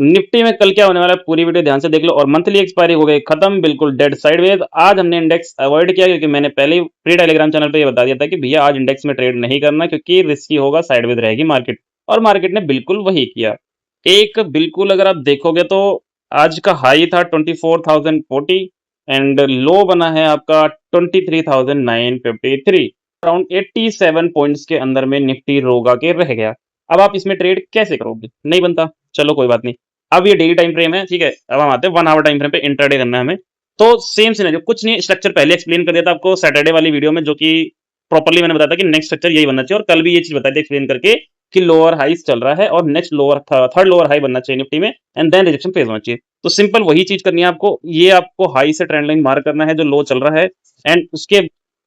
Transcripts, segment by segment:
Nifty में कल क्या होने वाला है पूरी वीडियो ध्यान से देख लो। और मंथली एक्सपायरी हो गई खत्म, बिल्कुल डेड साइडवेज। आज हमने इंडेक्स अवॉइड किया क्योंकि मैंने पहले ही प्री टेलीग्राम चैनल पे ये बता दिया था कि भैया आज इंडेक्स में ट्रेड नहीं करना क्योंकि रिस्की होगा, साइडवेज रहेगी मार्केट। और मार्केट ने बिल्कुल वही किया। एक बिल्कुल अगर आप देखोगे तो आज का हाई था 24,040 एंड लो बना है आपका 23,953। अराउंड 87 पॉइंट्स के अंदर में निफ्टी रोगा के रह गया। अब आप इसमें ट्रेड कैसे करोगे? नहीं बनता। चलो कोई बात नहीं। अब ये डेली टाइम फ्रेम है, ठीक है। अब हम आते हैं 1 आवर टाइम फ्रेम पे, इंट्राडे करना है हमें। तो सेम सिनेरियो, कुछ नहीं, स्ट्रक्चर पहले एक्सप्लेन कर दिया था आपको सैटरडे वाली वीडियो में, जो कि प्रॉपर्ली मैंने बताया था कि नेक्स्ट स्ट्रक्चर यही बनना चाहिए। और कल भी ये चीज बताई थी एक्सप्लेन करके कि लोअर हाइस चल रहा है और next lower third lower high बनना चाहिए निफ्टी में एंड देन रिजेक्शन फेज होना चाहिए। तो सिंपल वही चीज करनी है आपको। ये आपको हाई से ट्रेंड लाइन मार्क करना है जो लो चल रहा है एंड उसके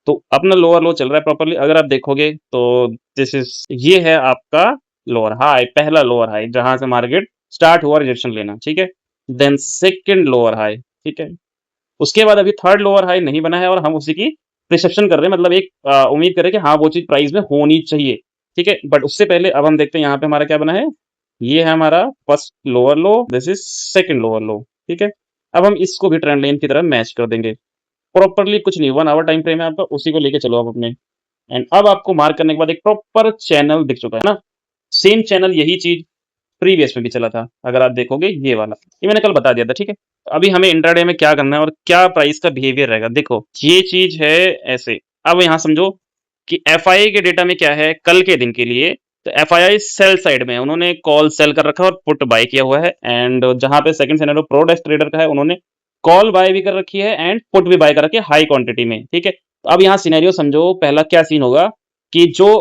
तो अपना लोअर लो चल रहा है प्रॉपर्ली। अगर आप देखोगे तो दिस इज ये है आपका लोअर हाई, पहला लोअर हाई जहां से मार्केट स्टार्ट हुआ रिजेक्शन लेना, ठीक है। देन सेकंड लोअर हाई, ठीक है। उसके बाद अभी थर्ड लोअर हाई नहीं बना है और हम उसी की प्रिसेप्शन कर रहे हैं, मतलब एक उम्मीद करें कि हाँ वो चीज प्राइस में होनी चाहिए, ठीक है। बट उससे पहले अब हम देखते हैं यहाँ पे हमारा क्या बना है। ये है हमारा first lower low, this is second lower लो, ठीक है। अब हम इसको भी ट्रेंड लाइन की तरह मैच कर देंगे प्रॉपरली। कुछ नहीं, 1 आवर टाइम फ्रेम है आपका, उसी को लेके चलो आप अपने। एंड अब आपको मार्क करने के बाद एक प्रॉपर चैनल दिख चुका है ना। सेम चैनल, यही चीज प्रीवियस में भी चला था। अगर आप देखोगे ये वाला, ये मैंने कल बता दिया था, ठीक है। अभी हमें इंट्राडे में क्या करना है और क्या प्राइस का बिहेवियर रहेगा, देखो ये चीज है ऐसे। अब यहाँ समझो कि एफआईआई के डेटा में क्या है कल के दिन के लिए। तो एफआईआई सेल साइड में है, उन्होंने कॉल सेल कर रखा है और पुट बाय किया हुआ है। एंड जहां पे सेकंड सिनेरियो प्रोडेक्स ट्रेडर का है, उन्होंने कॉल बाय भी कर रखी है एंड पुट भी बाय कर रखी है हाई क्वांटिटी में, ठीक है। तो अब यहाँ सिनेरियो समझो, पहला क्या सीन होगा कि जो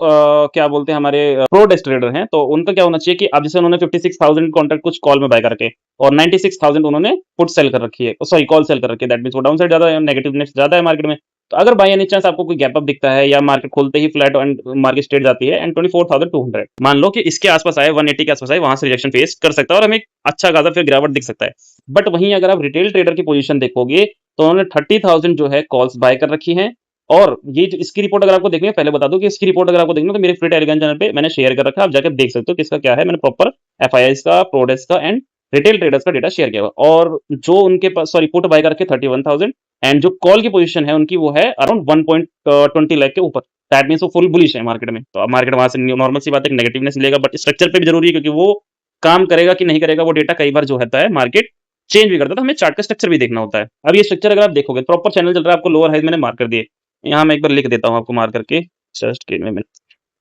क्या बोलते हैं हमारे प्रो डेस्क ट्रेडर हैं, तो उनका क्या होना चाहिए कि अब जैसे उन्होंने 56,000 कॉन्ट्रैक्ट कुछ कॉल में बाय करके और 96,000 उन्होंने पुट सेल कर रखी है, सॉरी कॉल सेल कर रखी है। दैट मींस वो डाउन साइड ज्यादा है, नेगेटिवनेस ज्यादा है मार्केट में। तो अगर बाय एनी चांस आपको कोई गैप अप दिखता है या मार्केट खोलते ही फ्लैट एंड मार्केट स्टेट जाती है एंड 24,200 मान लो कि इसके आसपास आए, 180 के आसपास आए, वहां से रिजेक्शन फेस कर सकता है और हमें अच्छा खासा फिर गिरावट दिख सकता है। बट वहीं अगर आप रिटेल ट्रेडर की पोजीशन देखोगे तो उन्होंने 30,000 जो है कॉल्स बाय कर रखी हैं। और ये जो इसकी रिपोर्ट अगर आपको देखनी है, पहले बता दूं कि इसकी रिपोर्ट अगर आपको देखनी है तो मेरे फ्री टेलीग्राम चैनल पे मैंने शेयर कर रखा है, आप जाकर देख सकते हो किसका क्या है। मैंने प्रॉपर एफआईआई का, प्रोडेक्स का एंड रिटेल ट्रेडर्स का डेटा शेयर किया हुआ। और जो उनके पास सॉरी पुट बाय करके 31,000 एंड जो कॉल की पोजीशन है उनकी वो है अराउंड 1.20 लाख के ऊपर। दैट मींस वो फुल बुलिश है मार्केट में। तो अब मार्केट वहां से नॉर्मल सी बात है नेगेटिवनेस लेगा, बट स्ट्रक्चर पे भी जरूरी है क्योंकि वो काम करेगा कि नहीं करेगा वो डेटा कई बार जो होता है मार्केट चेंज भी करता है, तो हमें चार्ट का स्ट्रक्चर भी देखना होता है। अब ये स्ट्रक्चर अगर आप देखोगे प्रॉपर चैनल चल रहा है, आपको लोअर हाइज मैंने मार्क कर दिए। यहाँ मैं एक बार लिख देता हूँ आपको मार्क करके, जस्ट गिव मी मिनट।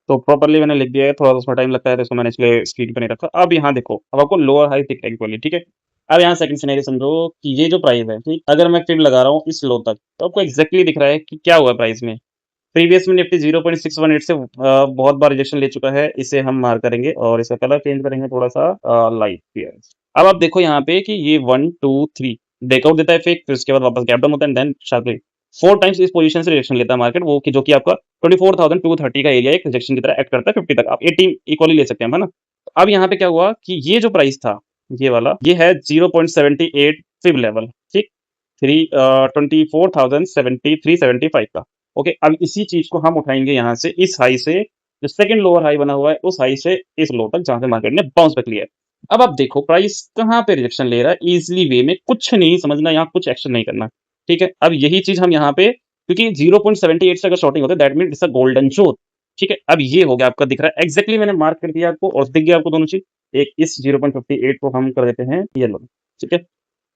तो प्रॉपर्ली मैंने लिख दिया है, थोड़ा सा उसमें टाइम लगता है तो इसको मैंने इसलिए स्क्रीन पे नहीं रखा। अब यहाँ देखो, अब आपको लोअर हाई दिख रहा है, ठीक है। अब यहाँ सेकंड सिनेरियो समझो कि ये जो प्राइस है, ठीक, अगर मैं फिर लगा रहा हूँ इस लो तक तो आपको एग्जैक्टली दिख रहा है कि क्या हुआ प्राइस में। प्रीवियस में निफ्टी 0.618 से बहुत बार रिजेक्शन ले चुका है, इसे हम मार्क करेंगे और इसका कलर चेंज करेंगे थोड़ा सा लाइट। अब आप देखो यहाँ पे कि ये 1 2 3 ब्रेकआउट देता है फेक, फिर उसके बाद वापस गैप डाउन होता है देन शार्पली 4 टाइम्स इस पोजीशन से रिजेक्शन लेता है मार्केट, वो कि जो कि आपका 24,230 का एरिया एक रिजेक्शन की तरह एक्ट करता है 50 तक। आप 18 इक्वली ले सकते हैं, है ना। तो अब यहाँ पे क्या हुआ कि ये जो प्राइस था, ये वाला, ये है 0.78 फिब लेवल, ठीक, 324,073.75 का। ओके, अब इसी चीज को हम उठाएंगे यहाँ से, इस हाई से, जो सेकंड लोअर हाई बना हुआ है उस हाई से इस लो तक जहां से मार्केट ने बाउंस बैक लिया है। अब आप देखो प्राइस कहाँ पे रिजेक्शन ले रहा है, इजिली वे में, कुछ नहीं समझना, यहाँ कुछ एक्शन नहीं करना, ठीक है। अब यही चीज हम यहाँ पे, क्योंकि 0.78 से अगर शॉर्टिंग होता है that mean it's a golden zone, ठीक है। अब ये हो गया आपका, दिख रहा है एग्जैक्टली, मैंने मार्क कर दिया आपको और दिख गया आपको दोनों चीज। एक इस 0.58 को हम कर देते हैं येलो, ठीक है।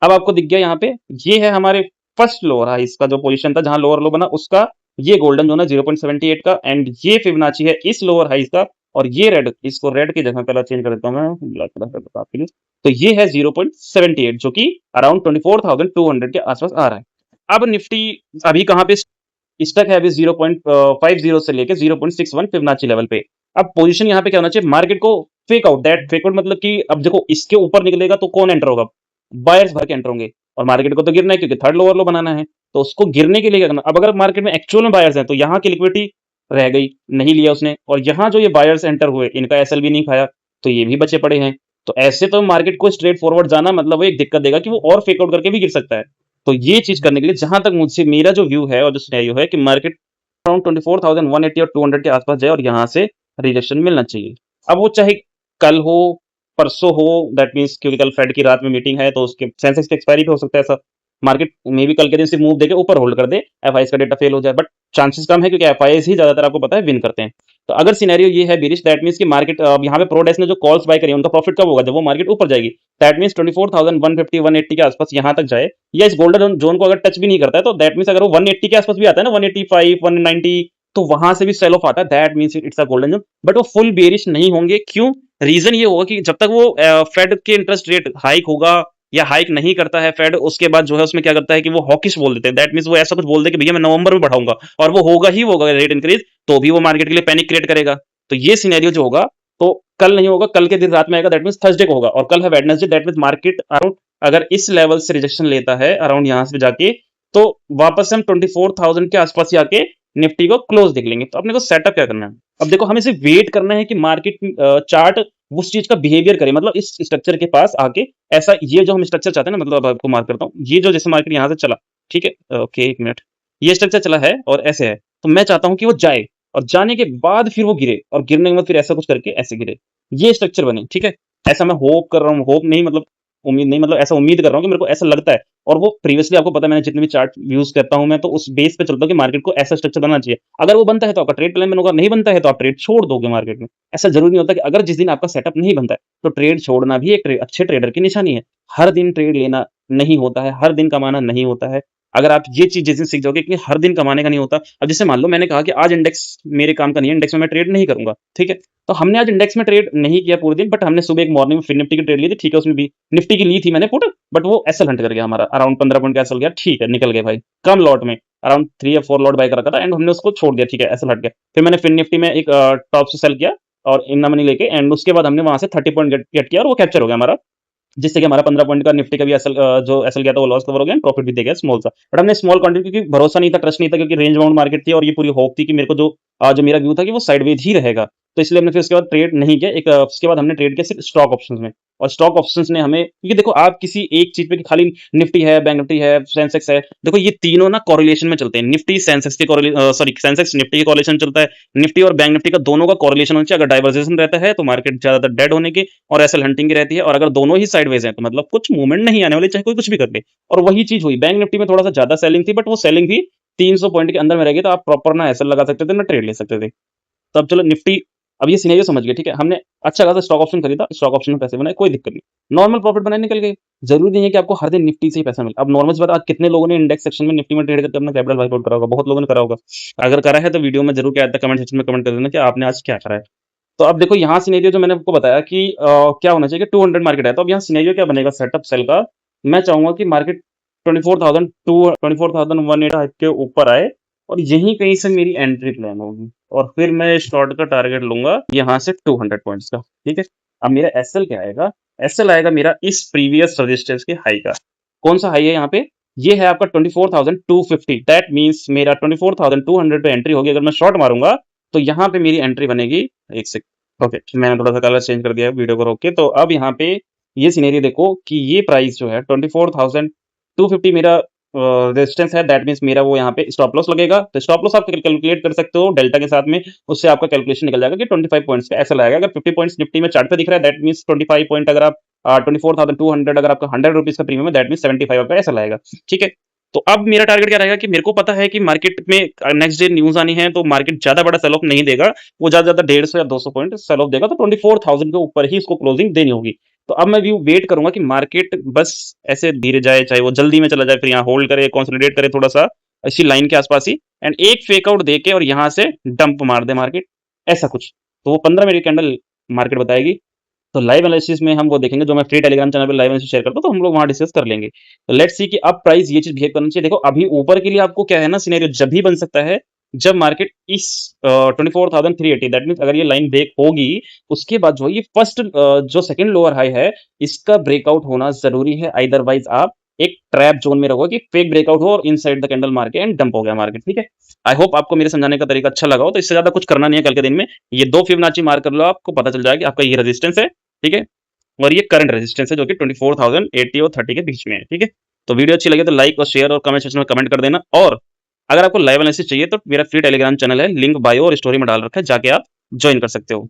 अब आपको दिख गया यहाँ पे, ये है हमारे फर्स्ट लोअर हाई, इसका जो पोजीशन था जहां लोअर लो बना उसका ये गोल्डन जोन है 0.78 का एंड ये फिबोनाची है इस लोअर हाई का। और ये रेड, इसको रेड की जगह पहले चेंज कर देता हूं मैं, ब्लैक कलर कर देता हूं आपके लिए। तो ये है 0.78 जो कि अराउंड 24,200 के आसपास आ रहा है। अब निफ्टी अभी कहां पे स्टक है, अभी 0.50 से लेके 0.61 फिबोनाची लेवल पे। अब पोजीशन यहाँ पे क्या होना चाहिए, मार्केट को fake out, that fake out मतलब कि अब देखो इसके ऊपर निकलेगा तो कौन एंटर होगा, बायर्स भर के एंटर होंगे। और मार्केट को तो गिरना है क्योंकि थर्ड लोअर लो बनाना है, तो उसको गिरने के लिए क्या करना। अब अगर मार्केट में एक्चुअल में बायर्स हैं तो यहाँ की लिक्विडिटी रह गई, नहीं लिया उसने, और यहाँ जो ये बायर्स एंटर हुए इनका एसएल भी नहीं खाया, तो ये भी बचे पड़े हैं। तो ऐसे तो मार्केट को स्ट्रेट फॉरवर्ड जाना मतलब वो एक दिक्कत देगा कि वो और फेक आउट करके भी गिर सकता है। तो ये चीज करने के लिए जहां तक मुझसे मेरा जो व्यू है और जो सिनेरियो है कि मार्केट अराउंड 24,180 और 200 के आसपास जाए और यहाँ से रिजेक्शन मिलना चाहिए। अब वो चाहे कल हो, परसों हो, दैट मीन्स क्योंकि कल फेड की रात में मीटिंग है तो उसके सेंसेक्स की एक्सपायरी पे हो सकता है ऐसा। मार्केट मे भी कल के दिन सिर्फ मूव देके ऊपर होल्ड कर दे, एफआईएस का डेटा फेल हो जाए, बट चांसेस कम है क्योंकि एफआईएस ही ज्यादातर आपको पता है विन करते हैं। तो अगर सिनेरियो ये है बेरिश, दैट मीन्स कि मार्केट यहाँ पे प्रोडेक्स ने जो कॉल्स बाय करी है उनका प्रॉफिट कब होगा, जब वो मार्केट ऊपर जाएगी। दैट मीन्स 24,150 180 के आसपास यहाँ तक जाए, या इस गोल्डन जोन को अगर टच भी नहीं करता है, तो दैट मीन्स अगर वो 180 के आसपास भी आता है ना, 185 190, तो वहां से भी सेल ऑफ आता है, that means it's a golden zone. But वो फुल बेरिश नहीं होंगे, क्यों? रीजन ये होगा कि जब तक वो फेड के इंटरेस्ट रेट हाइक होगा या हाइक नहीं करता है फेड, उसके बाद जो है उसमें क्या करता है कि वो हॉकिश बोल देते हैं। दैट मीन्स वो ऐसा कुछ बोल दे कि भैया मैं नवंबर में बढ़ाऊंगा, और वो होगा ही होगा रेट इंक्रीज, तो भी वो मार्केट के लिए पैनिक क्रिएट करेगा। तो ये सिनेरियो जो होगा, तो कल नहीं होगा, कल के दिन रात में आएगा, दैट मीन्स थर्सडे को होगा, और कल है Wednesday, that means market around अगर इस लेवल से रिजेक्शन लेता है अराउंड यहाँ से जाके, तो वापस से हम 24,000 के आसपास ही आके निफ्टी को क्लोज देख लेंगे। तो अपने को सेटअप क्या करना है, अब देखो हमें सिर्फ वेट करना है कि मार्केट चार्ट उस चीज का बिहेवियर करे, मतलब इस स्ट्रक्चर के पास आके ऐसा, ये जो हम स्ट्रक्चर चाहते हैं ना, मतलब अब आपको मार्क करता हूँ, ये जो जैसे मार्केट यहाँ से चला, ठीक है, ओके एक मिनट, ये स्ट्रक्चर चला है और ऐसे है, तो मैं चाहता हूँ कि वो जाए, और जाने के बाद फिर वो गिरे, और गिरने के बाद फिर ऐसा कुछ करके ऐसे गिरे, ये स्ट्रक्चर बने, ठीक है। ऐसा मैं होप कर रहा हूँ, होप नहीं मतलब उम्मीद नहीं, मतलब ऐसा उम्मीद कर रहा हूँ कि मेरे को ऐसा लगता है। और वो प्रीवियसली आपको पता है, मैंने जितने भी चार्ट यूज करता हूँ मैं, तो उस बेस पे चलता हूँ कि मार्केट को ऐसा स्ट्रक्चर बनना चाहिए। अगर वो बनता है तो आपका ट्रेड प्लान बनोगा, नहीं बनता है तो आप ट्रेड छोड़ दोगे मार्केट में। ऐसा जरूरी नहीं होता कि अगर जिस दिन आपका सेटअप नहीं बनता है तो ट्रेड छोड़ना भी एक अच्छे ट्रेडर की निशानी है। हर दिन ट्रेड लेना नहीं होता है, हर दिन कमाना नहीं होता है। अगर आप ये चीज जिस दिन सीख जाओगे कि हर दिन कमाने का नहीं होता। अब जैसे मान लो मैंने कहा कि आज इंडेक्स मेरे काम का नहीं है, इंडेक्स में मैं ट्रेड नहीं करूंगा, ठीक है। तो हमने आज इंडेक्स में ट्रेड नहीं किया पूरे दिन, बट हमने सुबह एक मॉर्निंग में फिर निफ्टी की ट्रेड ली थी, ठीक है, उसमें भी निफ्टी की ली थी मैंने पुट, बट वो एसएल हंट कर गया हमारा, अराउंड 15 पॉइंट का एसएल गया, ठीक है, निकल गए भाई, कम लॉट में, अराउंड 3 या 4 लॉट बाय कर रखा था, एंड हमने उसको छोड़ दिया, ठीक है, एसएल हट गया। फिर मैंने फिर निफ्टी में एक टॉप से सेल किया और इन मनी लेके, एंड उसके बाद हमने वहां से 30 पॉइंट गेट किया और वो कैप्चर हो गया हमारा, जिससे कि हमारा 15 पॉइंट का निफ्टी का भी जो एसएल गया था वो लॉस कवर हो गया, प्रॉफिट भी दे गया स्मॉल सा। बट हमने स्मॉल क्वांटिटी, क्योंकि भरोसा नहीं था, ट्रस्ट नहीं था, क्योंकि रेंज बाउंड मार्केट थी और ये पूरी होप थी कि मेरे को जो मेरा व्यू था कि वो साइडवेज ही रहेगा, तो इसलिए हमने फिर उसके बाद ट्रेड नहीं किया। एक उसके बाद हमने ट्रेड किया सिर्फ स्टॉक ऑप्शंस में, और स्टॉक ऑप्शंस ने हमें, क्योंकि देखो आप किसी एक चीज पे खाली निफ्टी है, बैंक निफ्टी है, सेंसेक्स है, देखो ये तीनों ना कोरिलेशन में चलते हैं, निफ्टी सेंसेक्स के सॉरी सेंसेक्स निफ्टी के कोरिलेशन चलता है, निफ्टी और बैंक निफ्टी का दोनों का कोरिलेशन होना चाहिए। अगर डाइवर्जेशन रहता है तो मार्केट ज्यादातर डेड होने की और एसएल हंटिंग की रहती है, और अगर दोनों ही साइडवेज हैं तो मतलब कुछ मूवमेंट नहीं आने वाली, चाहे कोई कुछ भी कर ले। और वही चीज हुई, बैंक निफ्टी में थोड़ा सा ज्यादा सेलिंग थी, बट वो सेलिंग भी 300 पॉइंट के अंदर में रहेगी, तो आप प्रॉपर ना एसएल लगा सकते थे ना ट्रेड ले सकते थे। तो अब चलो निफ्टी, अब ये सिनेरियो समझ गए, ठीक है, हमने अच्छा खासा स्टॉक ऑप्शन खरीदा, स्टॉक ऑप्शन में पैसे बनाए, कोई दिक्कत नहीं, नॉर्मल प्रॉफिट बनाए निकल गए। जरूरी नहीं है कि आपको हर दिन निफ्टी से ही पैसा मिले। अब नॉर्मल बात, आज कितने लोगों ने इंडेक्स सेक्शन में निफ्टी में ट्रेड करके अपना कैपिटल वाइप आउट करा होगा, बहुत लोगों ने करा होगा। अगर करा है तो वीडियो में जरूर क्या कमेंट सेक्शन में कमेंट कर देना कि आपने आज क्या करा है। तो अब देखो यहाँ सिनेरियो जो मैंने आपको बताया कि क्या होना चाहिए कि 200 मार्केट है, तो अब यहाँ सिनेरियो क्या बनेगा सेटअप सेल का। मैं चाहूंगा कि मार्केट 24,180 के ऊपर आए, और यहीं कहीं से मेरी एंट्री प्लान होगी, और फिर मैं शॉर्ट का टारगेट लूंगा यहाँ से 200 पॉइंट्स का, ठीक है। अब मेरा एसएल क्या आएगा, एसएल आएगा मेरा इस प्रीवियस रजिस्टेंस के हाई का। कौन सा हाई है यहाँ पे, ये है आपका 24,250, दैट मीन्स मेरा 24,200 पे एंट्री होगी। अगर मैं शॉर्ट मारूंगा तो यहाँ पे मेरी एंट्री बनेगी, एक सेकंड, ओके, मैंने थोड़ा सा कलर चेंज कर दिया है वीडियो को रोक के। तो अब यहाँ पे ये सिनेरियो देखो कि ये प्राइस जो है 24,250 मेरा रेजिस्टेंस है, दैट मीन्स मेरा वो यहाँ पे स्टॉप लॉस लगेगा। तो स्टॉप लॉस आप कैलकुलेट कर सकते हो डेल्टा के साथ में, उससे आपका कैलकुलेशन निकल जाएगा कि 25 पॉइंट्स का ऐसा लगेगा। अगर 50 पॉइंट्स निफ्टी में चार्ट पे दिख रहा है, दैट मीन्स 25 पॉइंट, अगर आप 24,200 अगर आपका 100 रुपीज का प्रीमियम है, दैट मीन्स 75 आपका ऐसा लगेगा, ठीक है। तो अब मेरा टारगेट क्या रहेगा कि मेरे को पता है कि मार्केट में नेक्स्ट डे न्यूज आनी है, तो मार्केट ज्यादा बड़ा सेल ऑफ नहीं देगा, वो ज्यादा ज्यादा 150 या 200 पॉइंट सेल ऑफ देगा, तो 24,000 के ऊपर ही इसको क्लोजिंग देनी होगी। तो अब मैं व्यू वेट करूंगा कि मार्केट बस ऐसे धीरे जाए, चाहे वो जल्दी में चला जाए, फिर यहाँ होल्ड करे, कंसोलिडेट करे थोड़ा सा इसी लाइन के आसपास ही, एंड एक फेक आउट देके और यहाँ से डंप मार दे मार्केट, ऐसा कुछ। तो वो 15 मिनट कैंडल मार्केट बताएगी। तो लाइव एनालिसिस में हम वो देखेंगे, जो मैं फ्री टेलीग्राम चैनल पे लाइव एनालिसिस शेयर करता हूँ, तो हम लोग वहां डिस्कस कर लेंगे। तो लेट्स सी कि अब प्राइस ये चीज बिहेव करनी चाहिए। देखो अभी ऊपर के लिए आपको क्या है ना, सिनेरियो जब भी बन सकता है जब मार्केट इस 24,380, दैट मीन्स अगर ये लाइन ब्रेक होगी, उसके बाद जो ये फर्स्ट जो सेकंड लोअर हाई है, इसका ब्रेकआउट होना जरूरी है, अदरवाइज आप एक ट्रैप जोन में रहोगे कि फेक ब्रेकआउट हो और inside the candle market and dump हो गया मार्केट, ठीक है। आई होप आपको मेरे समझाने का तरीका अच्छा लगा हो। तो इससे ज्यादा कुछ करना नहीं है कल के दिन में, ये 2 फिबोनाची मार्क कर लो, आपको पता चल जाएगा कि आपका ये रेजिस्टेंस है, ठीक है, और ये करंट रेजिस्टेंस है जो कि 24,080 और 30 के बीच में है, ठीक है। तो वीडियो अच्छी लगे तो लाइक और शेयर और कमेंट सेक्शन में कमेंट कर देना। और अगर आपको लाइव एनालिसिस चाहिए तो मेरा फ्री टेलीग्राम चैनल है, लिंक बायो और स्टोरी में डाल रखा है, जाके आप ज्वाइन कर सकते हो।